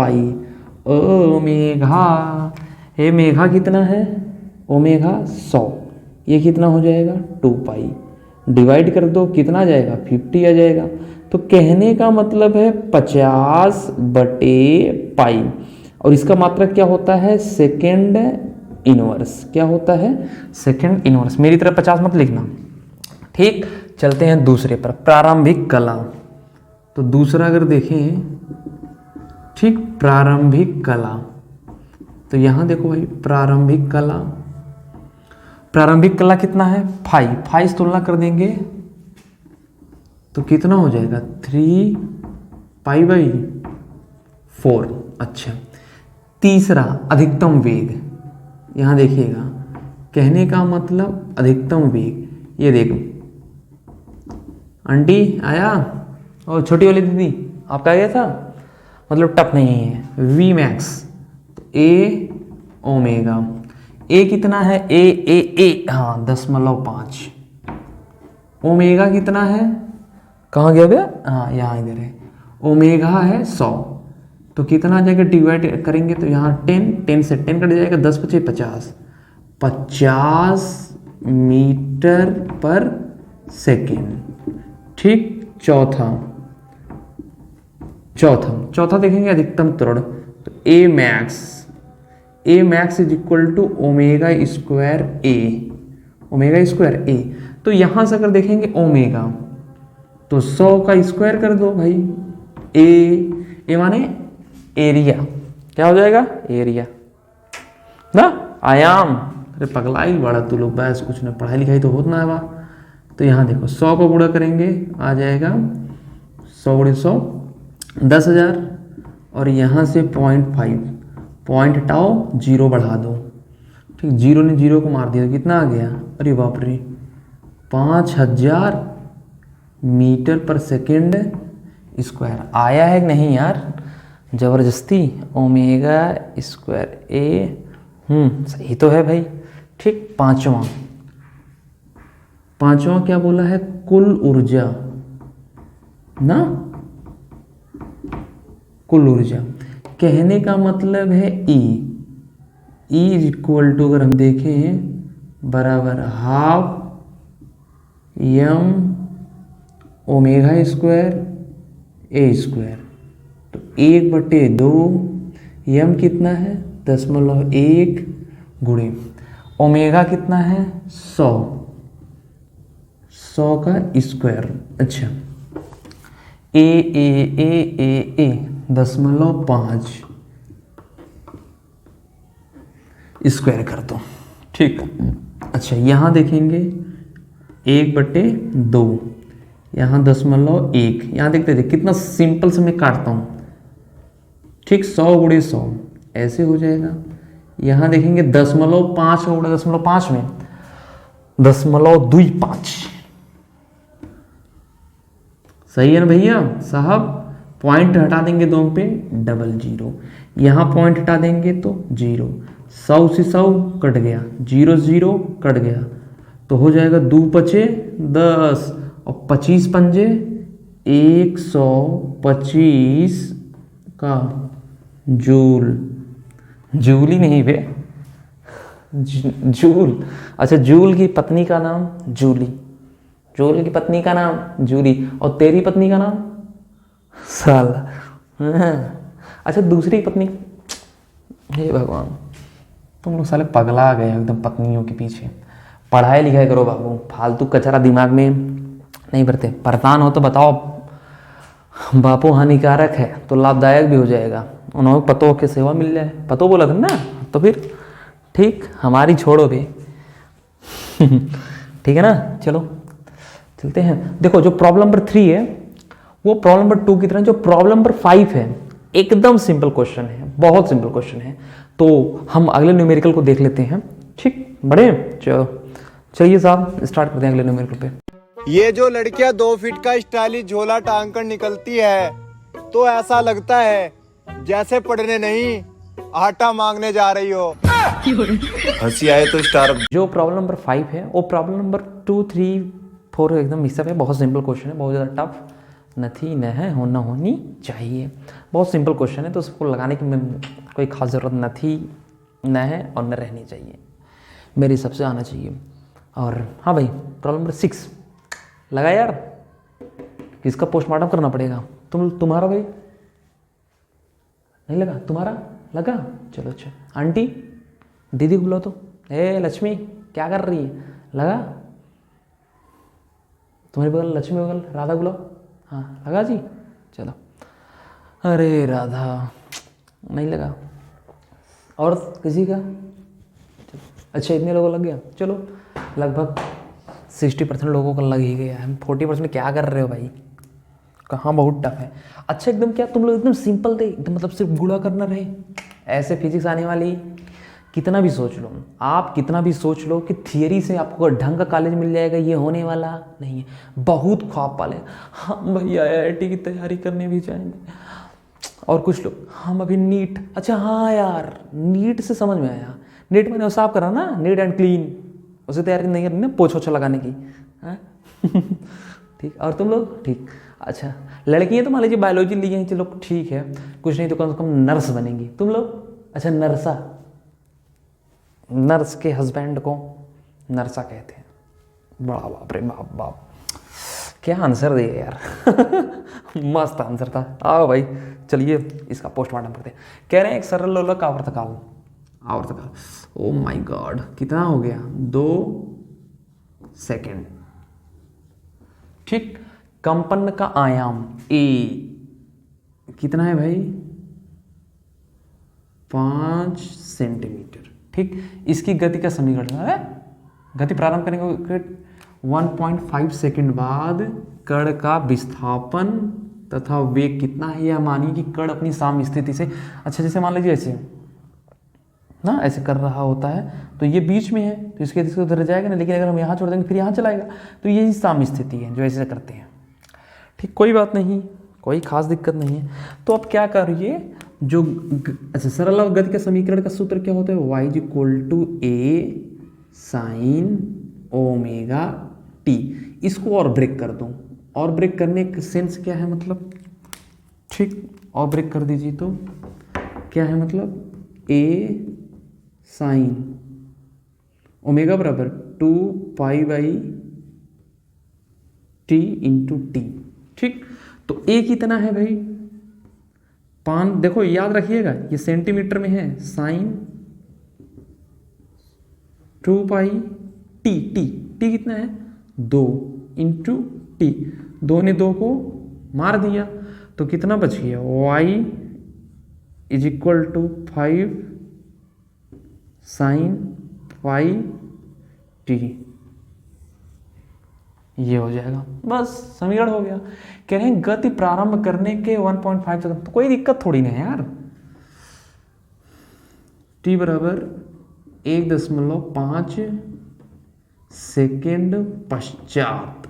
ओमेगा, ये मेघा कितना है, ओमेगा 100, ये कितना हो जाएगा 2π, डिवाइड कर दो कितना आ जाएगा 50 आ जाएगा। तो कहने का मतलब है 50/π, और इसका मात्रक क्या होता है, सेकेंड इनवर्स। क्या होता है, सेकेंड इनवर्स। मेरी तरफ 50 मत लिखना, ठीक, चलते हैं दूसरे पर, प्रारंभिक कला। तो दूसरा अगर देखें, ठीक, प्रारंभिक कला, तो यहां देखो भाई, प्रारंभिक कला, प्रारंभिक कला कितना है 5, 5 से तुलना कर देंगे तो कितना हो जाएगा 3 पाई 4। अच्छा, तीसरा अधिकतम वेग, यहां देखिएगा, कहने का मतलब अधिकतम वेग, ये देखो आंटी आया, और छोटी वाली दीदी आपका आ गया था, मतलब टफ नहीं है। वी मैक्स, तो ए ओमेगा, ए कितना है, ए हाँ 10.5, ओमेगा कितना है, कहाँ गया भैया, हाँ यहाँ इधर है, ओमेगा है 100, तो कितना आ जाएगा, डिवाइड करेंगे तो यहाँ 10 से 10 कट जाएगा, 10 × 50, 50 मीटर पर सेकेंड। ठीक, चौथा देखेंगे अधिकतम त्वरण, तो A max is equal to omega square A, तो यहां से अगर देखेंगे ओमेगा, तो 100 का स्क्वायर कर दो भाई, ए माने एरिया, क्या हो जाएगा, एरिया ना, आयाम। अरे पगला ही बड़ा तू लोग, बस कुछ ना, पढ़ाई लिखाई तो होत ना है। तो यहाँ देखो 100 को गुणा करेंगे, आ जाएगा 100 × 100 10,000, और यहाँ से 0.5, पॉइंट हटाओ, 0 बढ़ा दो, ठीक, 0 ने 0 को मार दिया, कितना आ गया, अरे बाप रे, 5000 मीटर पर सेकेंड स्क्वायर। आया है कि नहीं यार, जबरदस्ती, ओमेगा स्क्वायर ए, सही तो है भाई। ठीक, पांचवा क्या बोला है, कुल ऊर्जा ना, कुल ऊर्जा, कहने का मतलब है ई इज इक्वल टू, अगर हम देखें, बराबर हाफ एम ओमेगा स्क्वायर ए स्क्वायर, तो 1/2 एम कितना है 10.1 गुणे ओमेगा कितना है 100 का स्क्वायर। अच्छा, ए 10.5 स्क्वायर कर दो, ठीक। अच्छा, यहाँ देखेंगे 1/2, यहाँ 10.1, यहाँ देखते थे कितना सिंपल से मैं काटता हूँ, ठीक, 100 × 100 ऐसे हो जाएगा। यहाँ देखेंगे 10.5 का गुणा 10.5 में 10.25, सही है ना भैया साहब। पॉइंट हटा देंगे 2 पे 00, यहाँ पॉइंट हटा देंगे तो 0, 100 से 100 कट गया, 0 कट गया, तो हो जाएगा 2 × 5 = 10 और 25 पंजे 125 का जूल ही नहीं बे, जूल। अच्छा, जूल की पत्नी का नाम जूली, जूल की पत्नी का नाम जूली, और तेरी पत्नी का नाम साला। अच्छा, दूसरी पत्नी, हे भगवान, तुम लोग साले पगला गए एकदम पत्नियों के पीछे। पढ़ाई लिखाई करो बाबू, फालतू कचरा दिमाग में नहीं भरते। परेशान हो तो बताओ, बापू हानिकारक है तो लाभदायक भी हो जाएगा, उन्होंने पतों की सेवा मिल जाए। पतो बोला था ना, तो फिर ठीक, हमारी छोड़ो भी। ठीक है ना, चलो चलते हैं। देखो, जो प्रॉब्लम नंबर 3 है वो प्रॉब्लम नंबर 2 की तरह जो प्रॉब्लम नंबर 5 है एकदम सिंपल क्वेश्चन है, बहुत सिंपल क्वेश्चन है। तो हम अगले न्यूमेरिकल को देख लेते हैं, ठीक, बड़े चलिए साहब स्टार्ट करते हैं अगले न्यूमेरिकल पे। ये जो लड़कियां 2 फीट का स्टाइलिश झोला टांग कर निकलती है तो ऐसा लगता है जैसे पढ़ने नहीं आटा मांगने जा रही हो। हंसी आए तो स्टार। जो प्रॉब्लम नंबर 5 है वो प्रॉब्लम नंबर 2, 3, 4 एकदम मिक्सअप है, बहुत सिंपल क्वेश्चन है, बहुत ज़्यादा टफ नथी न है, होना होनी चाहिए। बहुत सिंपल क्वेश्चन है तो उसको लगाने की कोई खास ज़रूरत न है और न रहनी चाहिए, मेरे हिसाब से आना चाहिए। और हाँ भाई, प्रॉब्लम नंबर 6 लगा यार, इसका पोस्टमार्टम करना पड़ेगा। तुम्हारा भाई नहीं लगा, तुम्हारा लगा, चलो अच्छा। आंटी दीदी को बुलाओ तो, ए लक्ष्मी क्या कर रही है, लगा? तुम्हारे बगल लक्ष्मी बगल राधा बुलाओ। हाँ लगा जी, चलो। अरे राधा नहीं लगा, और किसी का? अच्छा इतने लोगों लग गया, चलो लगभग 60% लोगों का लग ही गया है। 40% क्या कर रहे हो भाई, कहाँ बहुत टफ है। अच्छा एकदम क्या तुम लोग एकदम सिंपल थे, एकदम मतलब सिर्फ गुणा करना रहे, ऐसे फिजिक्स आने वाली? कितना भी सोच लो आप, कितना भी सोच लो कि थियरी से आपको ढंग का कॉलेज मिल जाएगा, ये होने वाला नहीं है। बहुत ख्वाब पाले, हम भैया IIT की तैयारी करने भी जाएंगे, और कुछ लोग हम अभी नीट। अच्छा हाँ यार, नीट से समझ में आया, नीट मैंने साफ करा ना, नीट एंड क्लीन, उसे तैयारी नहीं करनी ना पोछा ओछा लगाने की। हाँ ठीक, और तुम लोग? ठीक। अच्छा लड़की है तो मान लीजिए बायोलॉजी लिए हैं, चलो ठीक है, कुछ नहीं तो कम से कम नर्स बनेंगी। तुम लोग? अच्छा नर्सा, नर्स के हस्बैंड को नर्सा कहते हैं। बड़ा बाप रे बाप बाप, क्या आंसर दिए यार मस्त आंसर था। आओ भाई चलिए इसका पोस्टमार्टम करते हैं। कह रहे हैं एक सरल लोलक आवर्तकाल, आवर्तकाल, ओ माय गॉड कितना हो गया, 2 सेकेंड। ठीक, कंपन का आयाम A कितना है भाई, 5 सेंटीमीटर। ठीक, इसकी गति का समीकरण है, गति प्रारंभ करने को 1.5 सेकेंड बाद कण का विस्थापन तथा वेग कितना है, यह मानिए कि कण अपनी साम्य स्थिति से, अच्छा जैसे मान लीजिए ऐसे ना, ऐसे कर रहा होता है तो ये बीच में है तो इसके उधर जाएगा ना, लेकिन अगर हम यहाँ छोड़ देंगे फिर यहाँ चलाएगा, तो यही साम्य स्थिति है जो ऐसे करते हैं। ठीक, कोई बात नहीं, कोई खास दिक्कत नहीं है। तो अब क्या करिए, जो अच्छा सरल गति का समीकरण का सूत्र क्या होता है, y = a sin omega t। इसको और ब्रेक कर दूं, और ब्रेक करने का सेंस क्या है, मतलब ठीक, और ब्रेक कर दीजिए तो क्या है, मतलब a sin ओमेगा बराबर 2π/t इंटू टी। ठीक, तो a कितना है भाई, 5, देखो याद रखिएगा ये सेंटीमीटर में है, साइन 2π/t, टी कितना है 2 इंटू टी, 2 ने 2 को मार दिया तो कितना बच गया, y = 5 sin πt, ये हो जाएगा, बस समीकरण हो गया। कह रहे हैं गति प्रारंभ करने के 1.5 सेकंड, तो कोई दिक्कत थोड़ी नहीं है यार। t बराबर 1.5 सेकेंड पश्चात,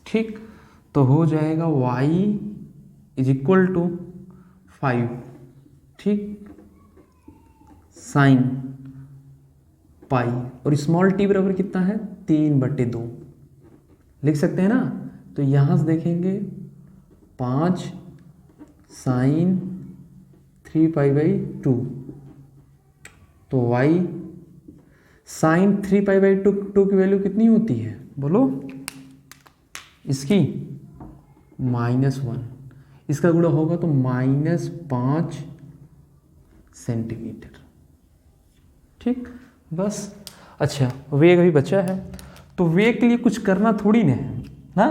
ठीक, तो हो जाएगा y = 5, ठीक, साइन पाई, और स्मॉल t बराबर कितना है 3/2 लिख सकते हैं ना। तो यहां से देखेंगे 5 साइन 3π/2, तो y साइन 3π/2 की वैल्यू कितनी होती है बोलो, इसकी -1, इसका गुणा होगा तो -5 सेंटीमीटर। ठीक, बस। अच्छा वेग अभी बचा है, तो वेग के लिए कुछ करना थोड़ी ना है ना,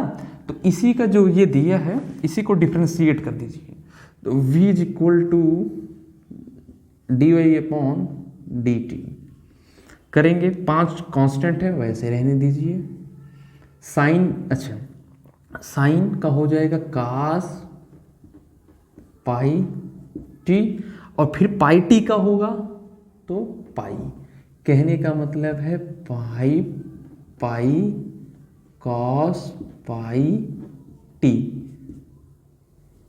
तो इसी का जो ये दिया है इसी को डिफ्रेंशिएट कर दीजिए, तो v = dy/dt करेंगे। 5 कांस्टेंट है वैसे रहने दीजिए। साइन, अच्छा साइन का हो जाएगा cos πt, और फिर πt का होगा तो पाई, कहने का मतलब है 5π cos πt,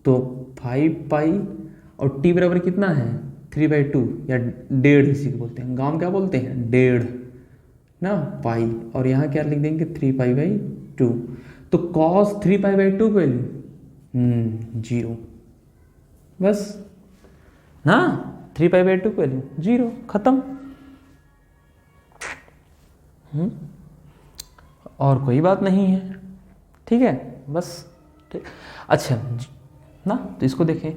तो 5π और t बराबर कितना है 3/2 या 1.5, इसी को बोलते हैं, गांव क्या बोलते हैं 1.5 ना, पाई, और यहाँ क्या लिख देंगे 3π/2, तो cos 3π/2 वैल्यू 0, बस ना, 3π/2 वैल्यू 0, खत्म। और कोई बात नहीं है, ठीक है, बस ठीक। अच्छा ना, तो इसको देखें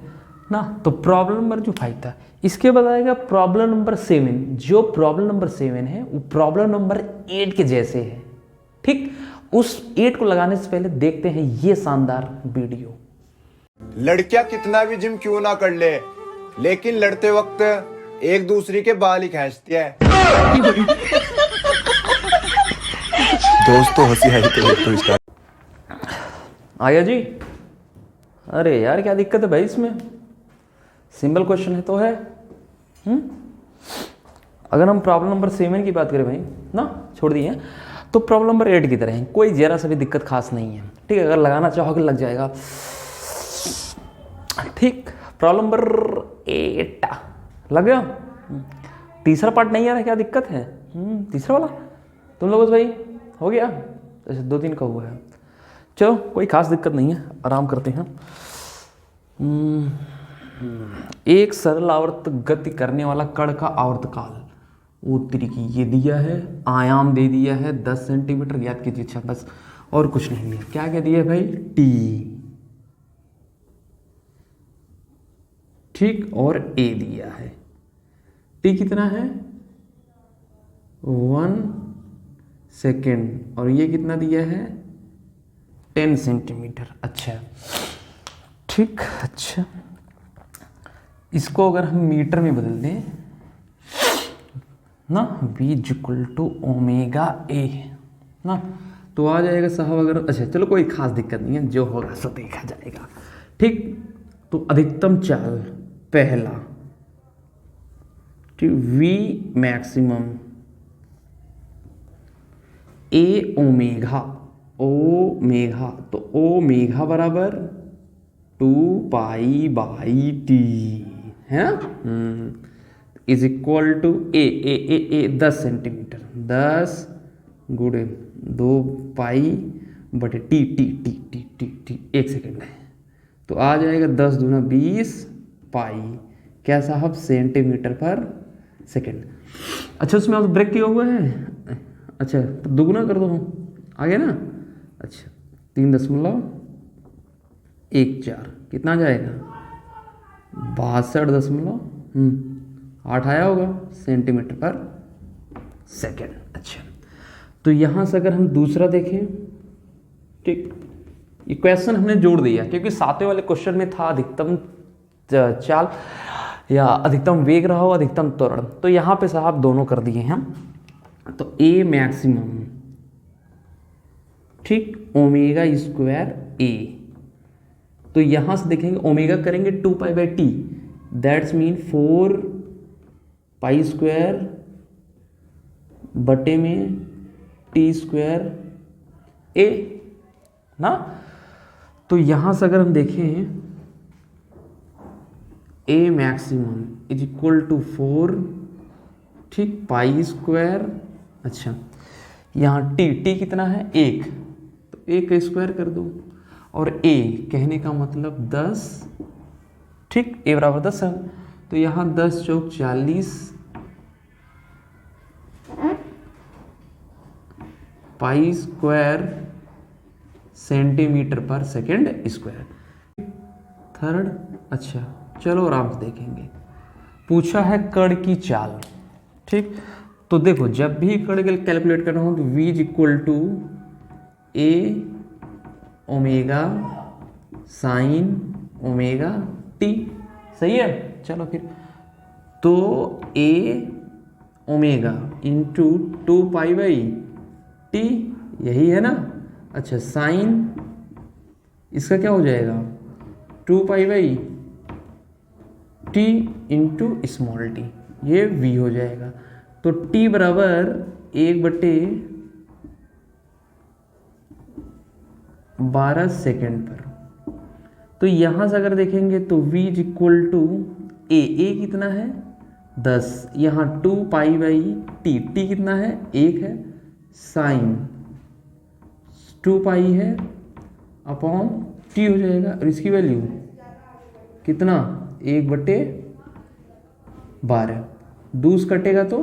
ना, तो प्रॉब्लम नंबर जो 5 था, इसके बाद आएगा प्रॉब्लम नंबर 7। जो प्रॉब्लम नंबर 7 है वो प्रॉब्लम नंबर 8 के जैसे है, ठीक, उस 8 को लगाने से पहले देखते हैं ये शानदार वीडियो। लड़कियां कितना भी जिम क्यों ना कर ले, लेकिन लड़ते वक्त एक दूसरे के बाल ही खींचती है। दोस्तों हंसी आई तो इसका आया जी। अरे यार क्या दिक्कत है भाई इसमें, सिंपल क्वेश्चन है तो है। अगर हम प्रॉब्लम नंबर 7 की बात करें भाई ना, छोड़ दिए, तो प्रॉब्लम नंबर 8 की तरह है, कोई जरा सा भी दिक्कत खास नहीं है। ठीक है, अगर लगाना चाहोगे लग जाएगा। ठीक, प्रॉब्लम नंबर 8 लग गया। तीसरा पार्ट नहीं आ रहा, क्या दिक्कत है? तीसरा वाला तुम लोगों से भाई हो गया, जैसे 2-3 का हुआ है। चलो कोई खास दिक्कत नहीं है, आराम करते हैं। एक सरल आवर्त गति करने वाला कण का आवर्तकाल उत्तरी की ये दिया है, आयाम दे दिया है 10 सेंटीमीटर, ज्ञात कीजिए। अच्छा बस, और कुछ नहीं है। क्या क्या दिया है भाई? टी, ठीक, और ए दिया है। टी कितना है? 1 सेकेंड, और ये कितना दिया है? 10 सेंटीमीटर। अच्छा ठीक, अच्छा इसको अगर हम मीटर में बदल दें ना, V = ओमेगा ए ना, तो आ जाएगा साहब। अगर अच्छा चलो कोई खास दिक्कत नहीं है, जो होगा सो देखा जाएगा। ठीक, तो अधिकतम चाल पहला, ठीक, V maximum a omega, omega तो ओमेगा बराबर 2π/T है, is equal to a 10 centimetre, 10 गुणे 2π/T 1 सेकेंड है, तो आ जाएगा 10 दूना 20 पाई, क्या साहब? सेंटीमीटर पर सेकेंड। अच्छा उसमें आप ब्रेक किया हुआ है, अच्छा तो दुगुना कर दो, आ गया ना। अच्छा 3.14 कितना जाएगा? 62.8 आया होगा सेंटीमीटर पर सेकेंड। अच्छा तो यहाँ से अगर हम दूसरा देखें, ठीक, ये क्वेश्चन हमने जोड़ दिया क्योंकि 7वें वाले क्वेश्चन में था अधिकतम चाल या अधिकतम वेग रहा हो, अधिकतम त्वरण, तो यहाँ पे साहब दोनों कर दिए हैं। तो ए मैक्सिमम, ठीक, ओमेगा स्क्वायर ए, तो यहां से देखेंगे ओमेगा करेंगे 2π/T, दैट्स मीन 4π² बटे में T² ए ना। तो यहां से अगर हम देखें ए मैक्सिमम इज इक्वल टू 4, ठीक, π²। अच्छा यहाँ टी कितना है? 1, तो 1 का स्क्वायर कर दो, और ए कहने का मतलब 10, ठीक, ए बराबर 10 है, तो यहाँ 10 चौक 40 π² सेंटीमीटर पर सेकेंड स्क्वायर। थर्ड, अच्छा चलो आराम से देखेंगे। पूछा है कण की चाल, ठीक, तो देखो जब भी कण कैलकुलेट करना हो तो V = A omega sine omega T, सही है। चलो फिर, तो A ओमेगा इंटू 2π/T, यही है ना। अच्छा साइन इसका क्या हो जाएगा? 2π/T इंटू स्मॉल t, ये V हो जाएगा। तो T बराबर 1/12 सेकेंड पर। तो यहाँ से अगर देखेंगे तो V = A कितना है? 10, यहाँ 2π/T, T कितना है? 1 है, साइन 2π है अपॉन T हो जाएगा, और इसकी वैल्यू कितना? 1/12, 2 कटेगा तो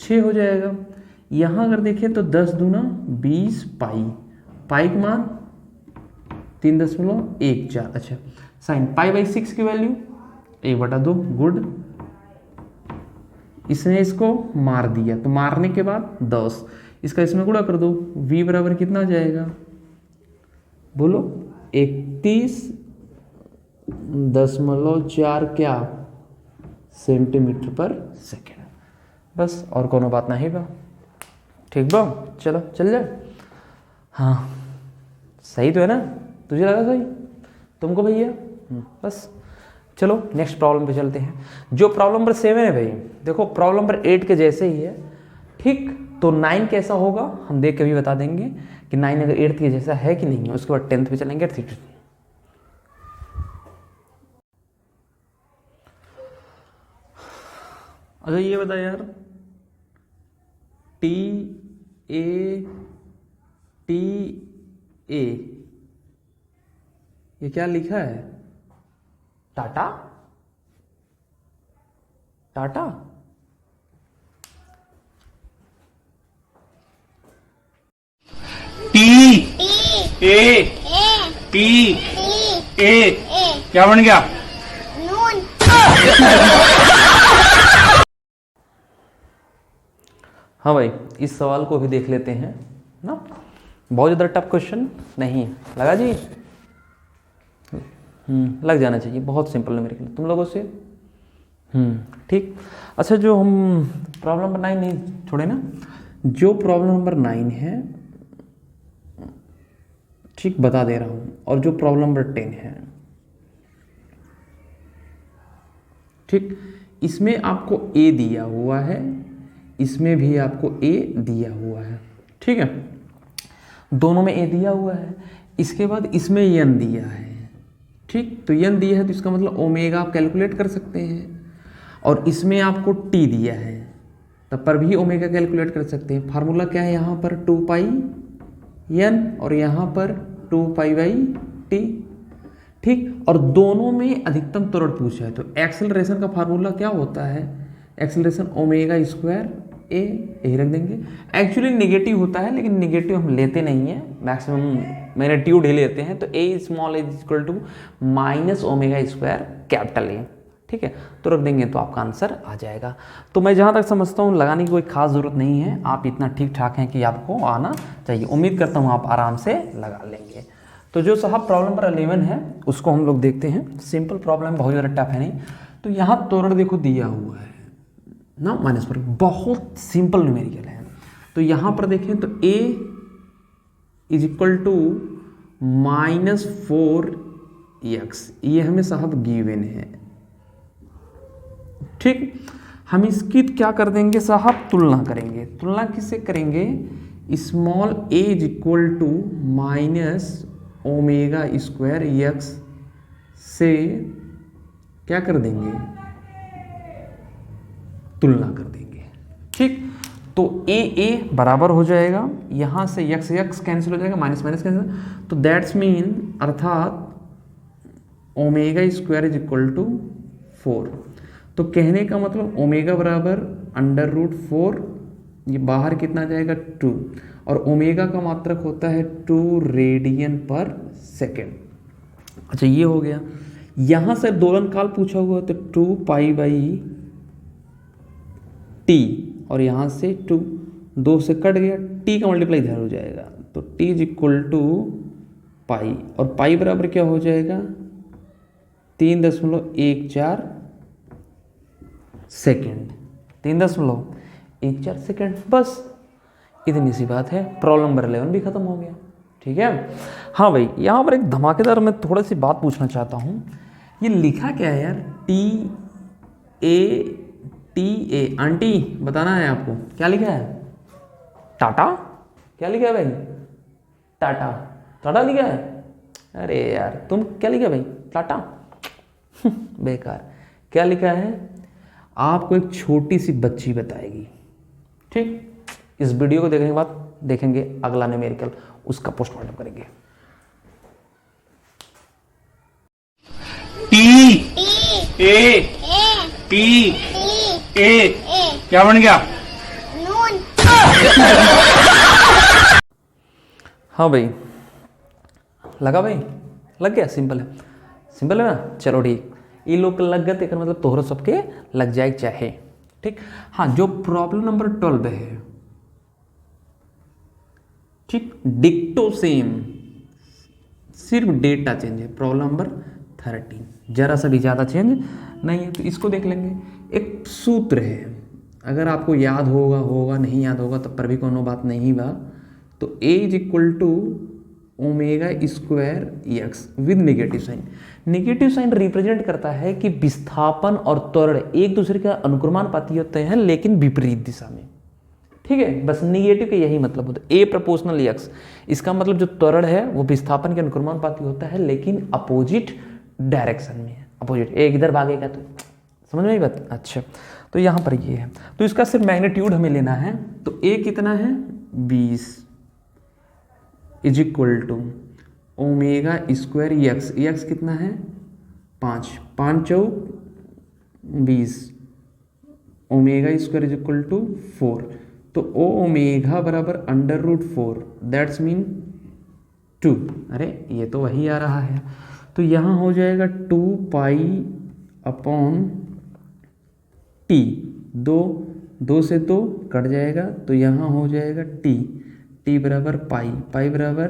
6 हो जाएगा। यहाँ अगर देखें तो 10 दूना 20 पाई, पाई का मान 3.14। अच्छा साइन π/6 की वैल्यू 1/2, गुड। इसने इसको मार दिया, तो मारने के बाद 10, इसका इसमें गुणा कर दो, v बराबर कितना आ जाएगा बोलो, 31.4 क्या सेंटीमीटर पर सेकेंड। बस और कोनो बात नहीं बा, ठीक बा, चलो चल जाए। हाँ सही तो है ना, तुझे लगा सही, तुमको भैया? बस चलो नेक्स्ट प्रॉब्लम पे चलते हैं। जो प्रॉब्लम नंबर 7 है भाई, देखो प्रॉब्लम नंबर 8 के जैसे ही है, ठीक। तो 9 कैसा होगा हम देख के भी बता देंगे कि 9 अगर 8th के जैसा है कि नहीं है। उसके बाद 10th पे चलेंगे, अच्छा ये बता यार, TATA ये क्या लिखा है? टाटा, टाटा। TATA क्या बन गया? हाँ भाई, इस सवाल को भी देख लेते हैं ना, बहुत ज़्यादा टफ क्वेश्चन नहीं लगा जी। लग जाना चाहिए, बहुत सिंपल है मेरे लिए तुम लोगों से। ठीक। अच्छा जो हम प्रॉब्लम नंबर 9 नहीं छोड़े ना, जो प्रॉब्लम नंबर 9 है, ठीक बता दे रहा हूँ, और जो प्रॉब्लम नंबर 10 है, ठीक, इसमें आपको ए दिया हुआ है, इसमें भी आपको ए दिया हुआ है, ठीक है, दोनों में ए दिया हुआ है। इसके बाद इसमें यन दिया है, ठीक, तो यन दिया है तो इसका मतलब ओमेगा आप कैलकुलेट कर सकते हैं, और इसमें आपको टी दिया है तब पर भी ओमेगा कैलकुलेट कर सकते हैं। फार्मूला क्या है यहाँ पर? 2 पाई यन और यहाँ पर 2 पाई बाई टी, ठीक। और दोनों में अधिकतम त्वरण पूछा है, तो एक्सेलरेशन का फार्मूला क्या होता है? एक्सेलरेशन ओमेगा स्क्वायर ए, यही रख देंगे। एक्चुअली नेगेटिव होता है, लेकिन नेगेटिव हम लेते नहीं हैं, मैक्सिमम मैग्नीट्यूड ही लेते हैं, तो A small is equal to minus omega square capital A, ठीक है, तो रख देंगे तो आपका आंसर आ जाएगा। तो मैं जहाँ तक समझता हूँ लगाने की कोई खास ज़रूरत नहीं है, आप इतना ठीक ठाक हैं कि आपको आना चाहिए। उम्मीद करता हूँ आप आराम से लगा लेंगे। तो जो साहब प्रॉब्लम नंबर 11 है उसको हम लोग देखते हैं। सिंपल प्रॉब्लम, बहुत ज़्यादा टफ है नहीं। तो यहाँ त्वरण देखो दिया हुआ है ना, माइनस पर, बहुत सिंपल न्यूमेरिकल है। तो यहाँ पर देखें तो a is equal to -4x, ये हमें साहब गिवन है, ठीक। हम इसकी क्या कर देंगे साहब? तुलना करेंगे। तुलना किससे करेंगे? Small a is equal to minus omega square x से क्या कर देंगे? तुलना कर देंगे, ठीक। तो ए बराबर हो जाएगा, यहाँ से यक्स यक्स कैंसिल हो जाएगा, माइनस माइनस कैंसिल, तो दैट्स मीन अर्थात omega square is equal to 4। तो कहने का मतलब ओमेगा बराबर √4, ये बाहर कितना जाएगा? 2, और ओमेगा का मात्रक होता है 2 रेडियन पर सेकेंड। अच्छा ये हो गया। यहाँ से दोलन काल पूछा हुआ तो 2 पाई बाई टी, और यहाँ से 2 से कट गया, टी का मल्टीप्लाई इधर हो जाएगा, तो टी इज इक्वल टू पाई, और पाई बराबर क्या हो जाएगा? 3.14 सेकेंड, 3.14 सेकेंड। बस इतनी सी बात है, प्रॉब्लम नंबर 11 भी खत्म हो गया, ठीक है। हाँ भाई, यहाँ पर एक धमाकेदार मैं थोड़ी सी बात पूछना चाहता हूँ। ये लिखा क्या है यार? TA, आंटी बताना है आपको क्या लिखा है? टाटा, क्या लिखा है भाई? टाटा, टाटा लिखा है? अरे यार तुम क्या लिखा है भाई? टाटा बेकार। क्या लिखा है? आपको एक छोटी सी बच्ची बताएगी, ठीक। इस वीडियो को देखने के बाद देखेंगे अगला न्यूमेरिकल, उसका पोस्टमार्टम करेंगे। TATA क्या बन गया? हाँ भाई, लगा भाई? लग गया? सिंपल है, सिंपल है ना। चलो ठीक, ये लोग लग गए तो मतलब तोहरा सबके लग जाए चाहे, ठीक। हाँ, जो प्रॉब्लम नंबर 12 है, ठीक, डिक्टो सेम, सिर्फ डेटा चेंज है। प्रॉब्लम नंबर 13 जरा सा भी ज़्यादा चेंज नहीं है। तो इसको देख लेंगे। एक सूत्र है, अगर आपको याद होगा नहीं याद होगा तब पर भी कोनो बात नहीं बा। तो A is equal to omega square X with negative sign. Negative sign represent करता है कि विस्थापन और त्वरण एक दूसरे के अनुक्रमानुपाती होते हैं लेकिन विपरीत दिशा में। ठीक है, बस नेगेटिव का यही मतलब होता है। ए प्रोपोर्शनल एक्स, इसका मतलब जो त्वरण है वो विस्थापन के अनुक्रमानुपाती होता है लेकिन अपोजिट डायरेक्शन में है। अपोजिट, एक इधर भागेगा तो समझ में आई बात। अच्छा, तो यहाँ पर ये है, तो इसका सिर्फ मैग्नीट्यूड हमें लेना है। तो ए कितना है 20 is equal to omega square x, x कितना है 5, 5 चौक 20, omega square is equal to 4। तो ओ ओमेगा बराबर √4, दैट्स मीन 2। अरे ये तो वही आ रहा है। तो यहाँ हो जाएगा 2 पाई अपॉन टी, 2 से 2 कट जाएगा तो यहाँ हो जाएगा टी बराबर पाई बराबर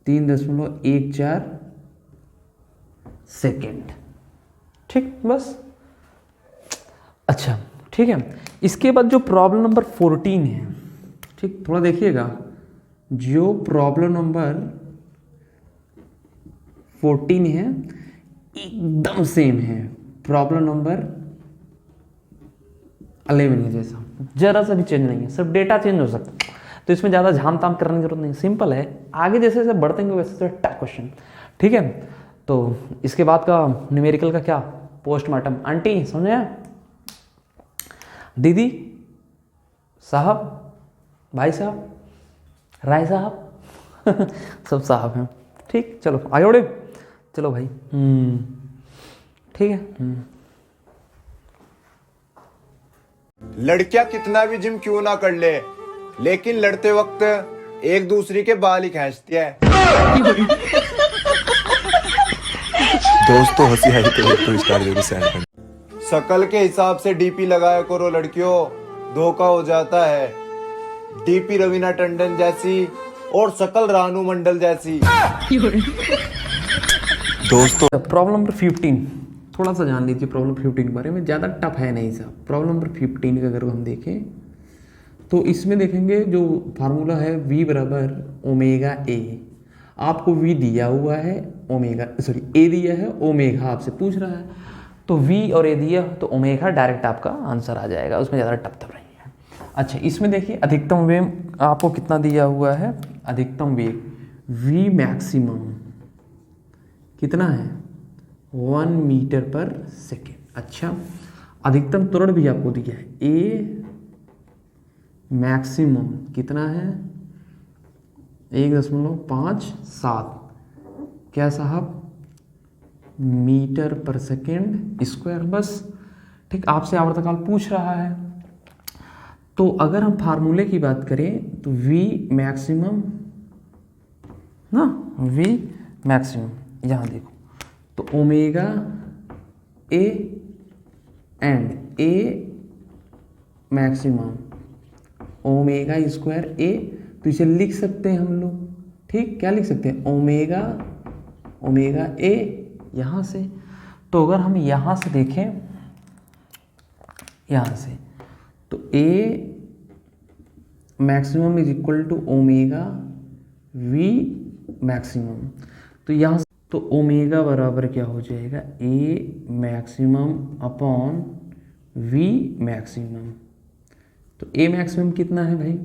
3.14 सेकेंड। ठीक, बस। अच्छा, ठीक है। इसके बाद जो प्रॉब्लम नंबर 14 है, ठीक, थोड़ा देखिएगा। जो प्रॉब्लम नंबर 14 है एकदम सेम है प्रॉब्लम नंबर 11 के जैसा, जरा सा भी चेंज नहीं है, सिर्फ डेटा चेंज हो सकता है। तो इसमें ज़्यादा झाम ताम करने की जरूरत नहीं, सिंपल है। आगे जैसे जैसे बढ़ते हैं वैसे वैसे टफ क्वेश्चन। ठीक है, तो इसके बाद का न्यूमेरिकल का क्या, पोस्टमार्टम। आंटी समझे, दीदी साहब, भाई साहब, राय साहब सब साहब हैं। ठीक, चलो आगे बढ़े। चलो भाई, ठीक है। लड़कियां कितना भी जिम क्यों ना कर ले, लेकिन लड़ते वक्त एक दूसरे के बाल ही खींचती है। दोस्तों हंसी आई तो स्टार जरूर सेंड कर। शकल के हिसाब से डीपी लगाया करो लड़कियों, धोखा हो जाता है। डीपी रवीना टंडन जैसी और शकल रानू मंडल जैसी। दोस्तों प्रॉब्लम नंबर 15 थोड़ा सा जान लीजिए। प्रॉब्लम 15 के बारे में ज़्यादा टफ है नहीं सा। प्रॉब्लम नंबर 15 का अगर हम देखें तो इसमें देखेंगे जो फार्मूला है v बराबर ओमेगा ए। आपको v दिया हुआ है, ओमेगा सॉरी ए दिया है, ओमेगा आपसे पूछ रहा है। तो v और a दिया तो ओमेगा डायरेक्ट आपका आंसर आ जाएगा, उसमें ज़्यादा टफ नहीं है। अच्छा, इसमें देखिए अधिकतम वेग आपको कितना दिया हुआ है। अधिकतम वेग v मैक्सिमम कितना है 1 मीटर पर सेकेंड। अच्छा, अधिकतम त्वरण भी आपको दिया है। ए मैक्सिमम कितना है 1.57 क्या साहब मीटर पर सेकेंड स्क्वायर। बस ठीक, आपसे आवर्तकाल पूछ रहा है। तो अगर हम फार्मूले की बात करें तो v मैक्सिमम ना, v मैक्सिमम यहाँ देखो तो omega A and A maximum omega square A. तो इसे लिख सकते हैं हम लोग। ठीक, क्या लिख सकते हैं ओमेगा ए यहाँ से। तो अगर हम यहाँ से देखें, यहाँ से तो A maximum is equal to omega V maximum. तो यहाँ तो ओमेगा बराबर क्या हो जाएगा A maximum upon V maximum. तो ए मैक्सिमम कितना है भाई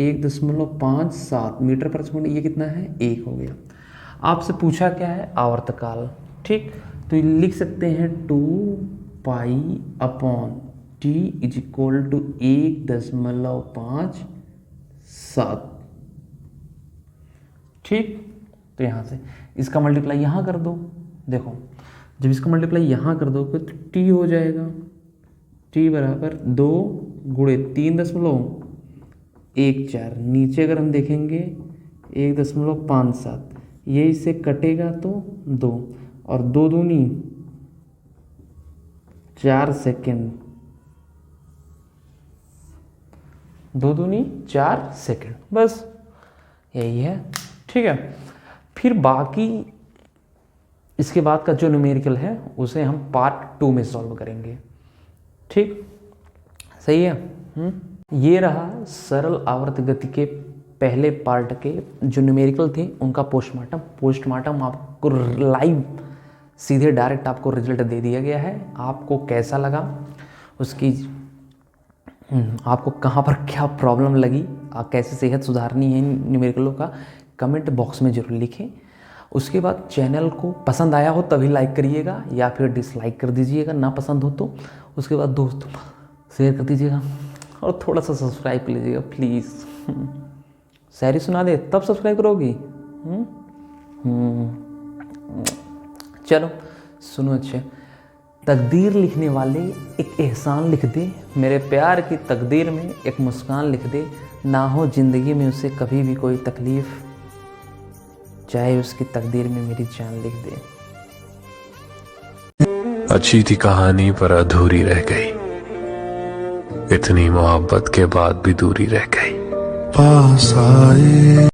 1.57 मीटर पर सेकेंड। ये कितना है 1 हो गया। आपसे पूछा क्या है आवर्तकाल। ठीक, तो ये लिख सकते हैं 2 pi upon t is equal to 1.57। ठीक, तो यहाँ से इसका मल्टीप्लाई यहाँ कर दो। देखो जब इसका मल्टीप्लाई यहाँ कर दो तो टी हो जाएगा टी बराबर 2 गुणे 3.14। नीचे अगर हम देखेंगे 1.57, ये इससे कटेगा तो 2 और 2 दूनी 4 सेकेंड। 2 दूनी 4 सेकंड, बस यही है। ठीक है, फिर बाकी इसके बाद का जो न्यूमेरिकल है उसे हम पार्ट 2 में सॉल्व करेंगे। ठीक, सही है। ये रहा सरल आवर्त गति के पहले पार्ट के जो न्यूमेरिकल थे उनका पोस्टमार्टम आपको लाइव सीधे डायरेक्ट आपको रिजल्ट दे दिया गया है। आपको कैसा लगा, उसकी आपको कहाँ पर क्या प्रॉब्लम लगी, कैसे सेहत सुधारनी है न्यूमेरिकलों का, कमेंट बॉक्स में ज़रूर लिखें। उसके बाद चैनल को पसंद आया हो तभी लाइक करिएगा या फिर डिसलाइक कर दीजिएगा, ना पसंद हो तो। उसके बाद दोस्तों शेयर कर दीजिएगा और थोड़ा सा सब्सक्राइब कर लीजिएगा प्लीज़। शायरी सुना दे तब सब्सक्राइब करोगी। चलो सुनो, अच्छे तकदीर लिखने वाले एक एहसान लिख दे, मेरे प्यार की तकदीर में एक मुस्कान लिख दे, ना हो ज़िंदगी में उसे कभी भी कोई तकलीफ़, चाहे उसकी तकदीर में मेरी जान लिख दे। अच्छी थी कहानी पर अधूरी रह गई, इतनी मोहब्बत के बाद भी दूरी रह गई। पास आए